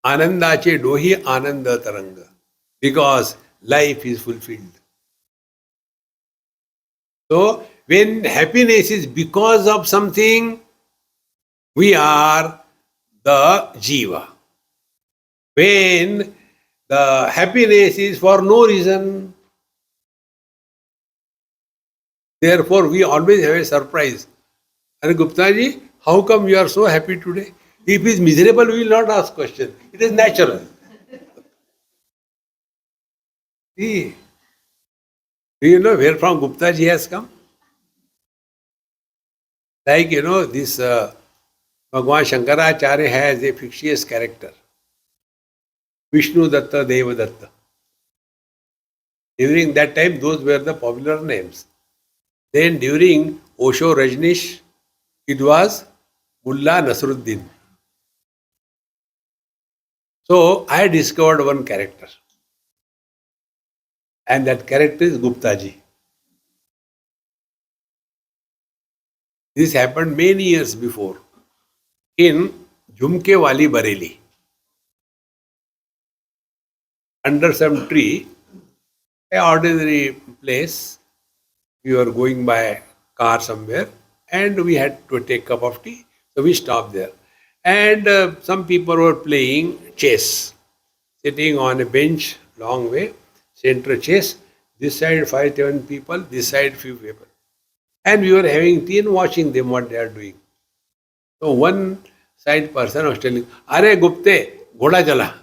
Anandache dohi ananda taranga. Because life is fulfilled. So when happiness is because of something, we are the jiva. When the happiness is for no reason, therefore we always have a surprise. And Gupta ji, how come you are so happy today? If he is miserable, we will not ask question. It is natural. See, do you know where from Gupta ji has come? Like, this Bhagwan Shankaracharya has a fictitious character. Vishnu Datta, Deva Datta. During that time, those were the popular names. Then during Osho Rajneesh, it was Mullah Nasruddin. So I discovered one character. And that character is Gupta ji. This happened many years before in Jhumke Wali Bareilly. Under some tree, an ordinary place, we were going by car somewhere and we had to take a cup of tea. So we stopped there. And some people were playing chess, sitting on a bench, long way, center chess. This side 5-7 people, this side few people. And we were having tea and watching them what they are doing. So one side person was telling, Are Gupte, Ghoda chala.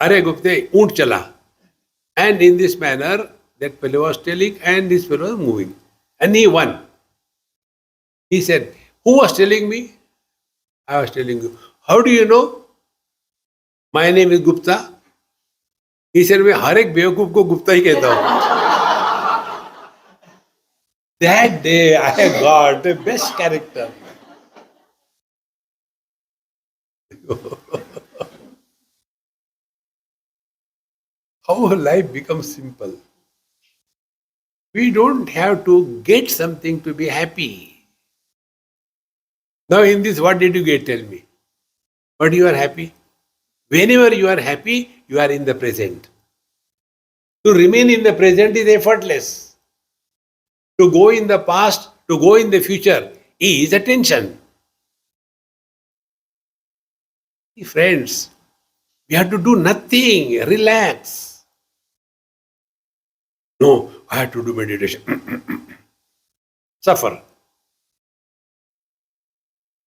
Are Gupte, Oont chala. And in this manner, that fellow was telling and this fellow was moving. And he won. He said, who was telling me? I was telling you. How do you know? My name is Gupta. He said, मैं हर एक बेवकूफ को गुप्ता ही कहता हूँ. That day I got the best character. our life becomes simple. We don't have to get something to be happy. Now, in this, what did you get? Tell me. But you are happy. Whenever you are happy, you are in the present. To remain in the present is effortless. To go in the past, to go in the future is a tension. Friends, we have to do nothing, relax. No, I have to do meditation. Suffer.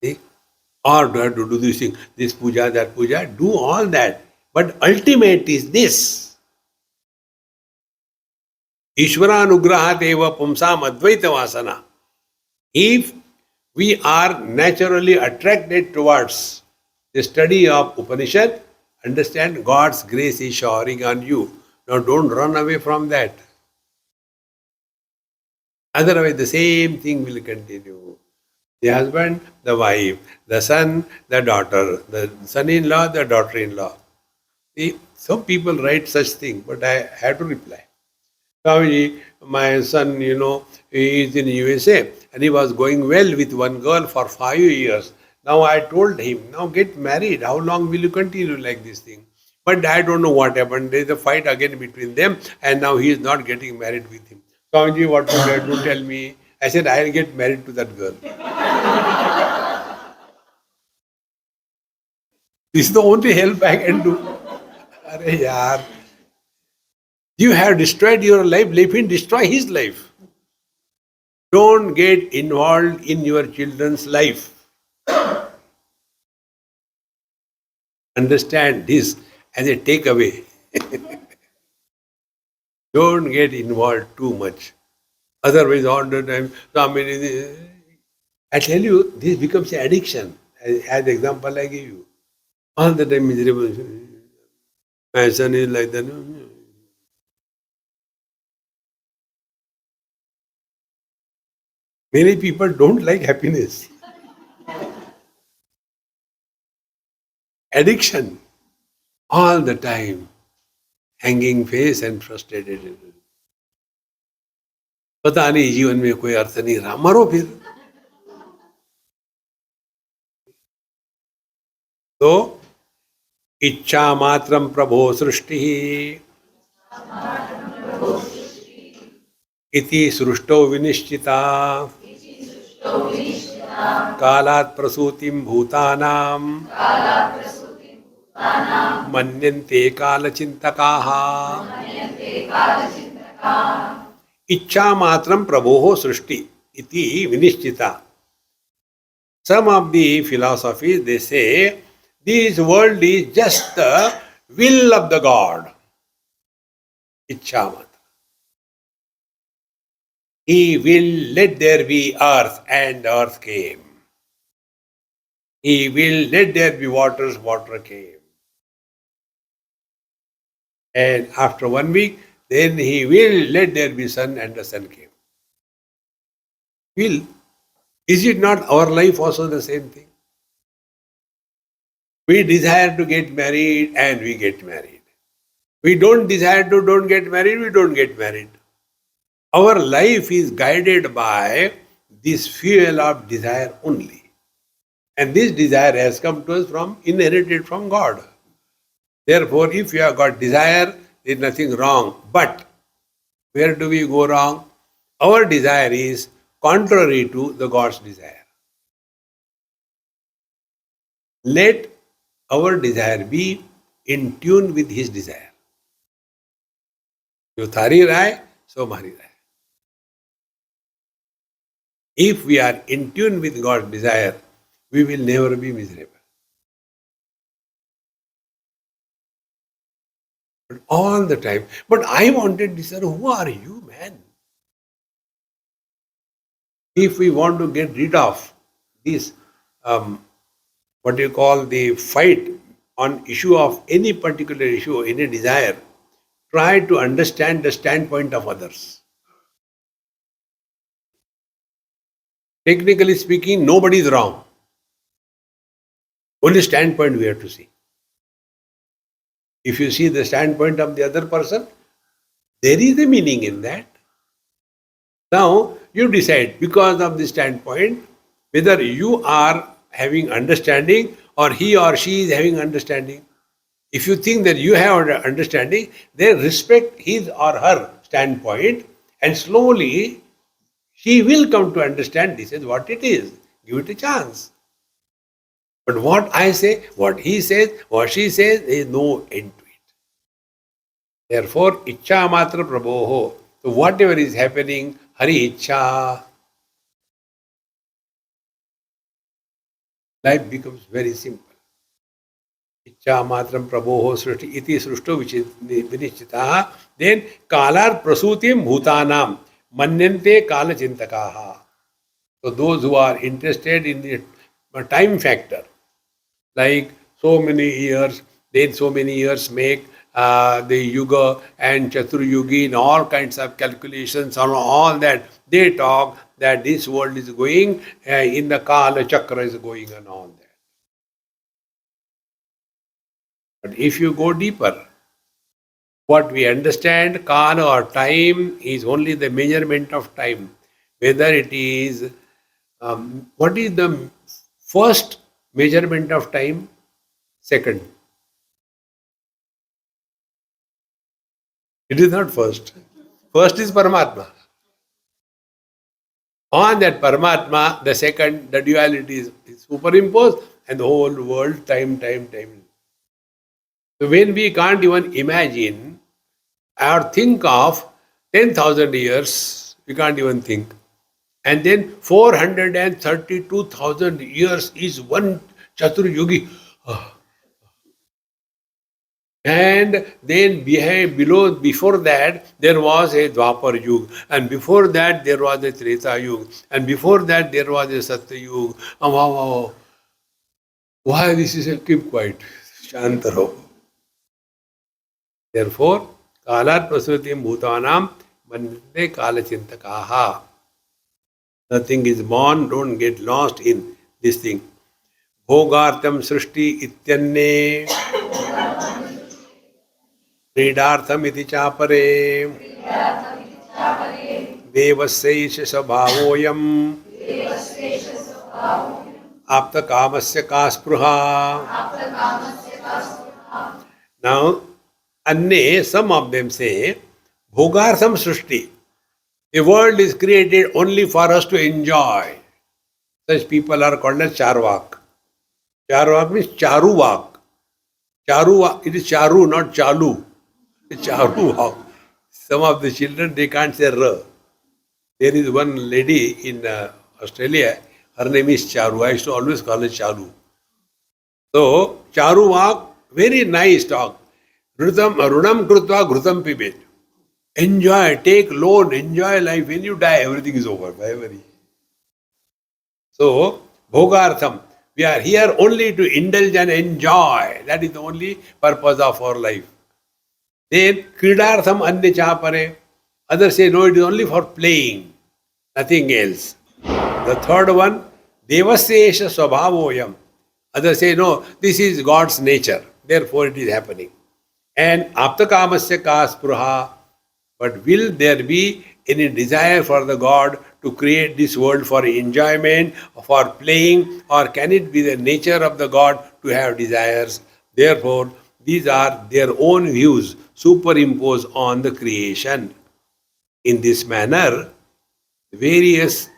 See? Or do I have to do this thing, this puja, that puja? Do all that. But ultimate is this. Ishvaranugrahat eva pumsam advaita vasana. If we are naturally attracted towards the study of Upanishad, understand God's grace is showering on you. Now don't run away from that. Otherwise, the same thing will continue. The husband, the wife, the son, the daughter, the son-in-law, the daughter-in-law. See, some people write such things, but I have to reply. Swamiji, my son, he is in USA and he was going well with one girl for 5 years. Now I told him, now get married. How long will you continue like this thing? But I don't know what happened. There is a fight again between them and now he is not getting married with him. Swamiji, what should I do? Tell me. I said, I'll get married to that girl. This is the only help I can do. Arey yaar. You have destroyed your life, let him destroy his life. Don't get involved in your children's life. Understand this as a takeaway. Don't get involved too much. Otherwise, all the time, I tell you, this becomes an addiction. As example I give you. All the time miserable. My son is like that. Many people don't like happiness. Addiction. All the time. Hanging face and frustrated. पता नहीं जीवन में कोई अर्थ नहीं रहा, मरो फिर. तो इच्छा मात्रम प्रभो सृष्टि इति सृष्टो विनिश्चिता कालात् प्रसूतिं भूतानां मन्यन्ते कालचिन्तकाः. इच्छा मात्रम प्रभो सृष्टि इति विनिश्चिता. Some of the philosophies, they say, this world is just the will of the God. Ichha matra. He will let there be earth, and earth came. He will let there be waters, water came. And after 1 week, then he will let there be sun, and the sun came. Will. Is it not our life also the same thing? We desire to get married and we get married. We don't desire to don't get married, we don't get married. Our life is guided by this fuel of desire only. And this desire has come to us from, inherited from God. Therefore, if you have got desire, there is nothing wrong. But where do we go wrong? Our desire is contrary to the God's desire. Let our desire be in tune with His desire. Jo thari rahe, so mari rahe. If we are in tune with God's desire, we will never be miserable. But all the time. But I wanted this, sir. Who are you, man? If we want to get rid of this, what you call the fight on issue of any particular issue, any desire, try to understand the standpoint of others. Technically speaking, nobody is wrong. Only standpoint we have to see. If you see the standpoint of the other person, there is a meaning in that. Now you decide because of the standpoint whether you are having understanding or he or she is having understanding. If you think that you have understanding, then respect his or her standpoint and slowly she will come to understand this is what it is. Give it a chance. But what I say, what he says, what she says, there is no end to it. Therefore, Ichcha Matra Prabhoho. So whatever is happening, Hari Ichcha, life becomes very simple. Ichcha Matram Prabhoho Srushti iti Srushto Vinichitaha. Then Kalar Prasutim Bhutanam Manyante Kala Chintakaha. So those who are interested in the time factor, like so many years, then so many years make the Yuga and Chaturyugi and all kinds of calculations on all that. They talk that this world is going in the Kala Chakra is going and all that. But if you go deeper, what we understand, Kala or time is only the measurement of time. Whether it is, what is the first measurement of time? Second. It is not first. First is Paramatma. On that Paramatma, the second, the duality is superimposed and the whole world, time. So when we can't even imagine or think of 10,000 years, we can't even think. And then 432,000 years is one Chaturyugi. And then before that, there was a Dwapar Yuga, and before that, there was a Treta Yuga, and before that, there was a Satya Yuga. Wow. Why this is a keep quiet? Shantaro. Therefore, Kalar Prasutim Bhutanam Manyante Kala Chintakaha. Nothing is born, don't get lost in this thing. Bhogartam Srishti Ityanne क्रीडार्थम इति चापरे देवस्यैष स्वभावोऽयम् आप्तकामस्य का स्पृहा. Now, Anne, some of them say, Bhogartham Srishti. The world is created only for us to enjoy. Such people are called as Charvak. Charvak means Charuvak. It is Charu, not Chalu. Charu. Some of the children, they can't say R. There is one lady in Australia, her name is Charu. I used to always call her Charu. So, Charuvak, very nice talk. Runam krutva ghrutam pibet. Enjoy, take loan, enjoy life. When you die, everything is over. Why worry? So, Bhogartham. We are here only to indulge and enjoy. That is the only purpose of our life. Then, Kridartham Anya Chapare. Others say, no, it is only for playing. Nothing else. The third one, Devasesha Swabhavoyam. Others say, no, this is God's nature. Therefore, it is happening. And Aptakamasya Ka Spruha. But will there be any desire for the God to create this world for enjoyment, for playing, or can it be the nature of the God to have desires? Therefore, these are their own views superimposed on the creation. In this manner, various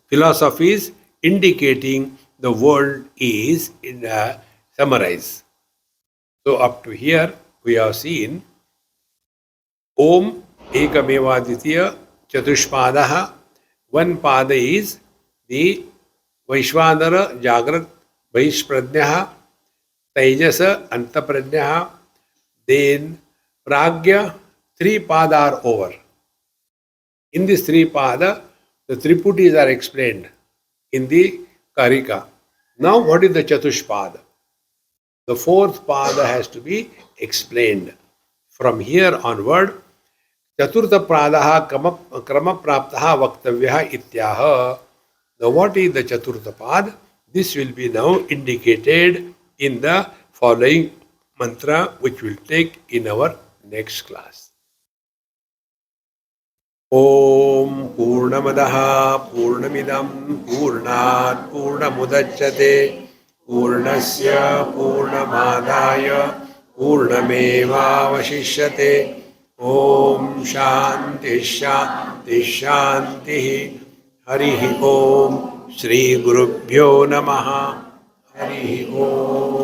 philosophies indicating the world is summarized. So up to here, we have seen Om Ekameva Dvitiya Chatushpadaha. One pada is the Vaishvanara Jagrat Vaishpradnyaha, Tejasa Antapradnyaha. Then Pragya, three pada are over. In this three pada, the Triputis are explained in the Karika. Now what is the Chatushpada? The fourth pada has to be explained. From here onward, Chaturtha Pradaha Krama Praptaha Vaktavyaha Ityaha. Now what is the Chaturtha Pad? This will be now indicated in the following mantra which we'll take in our next class. Om Purnamadaha Purnamidam Purnat Purnamudachyate Purnasya Purnamadaya Purnamevavashishyate. Om Shanti Shanti Shanti. Harihi Om. Shri Gurubhyo Namaha. Harihi Om.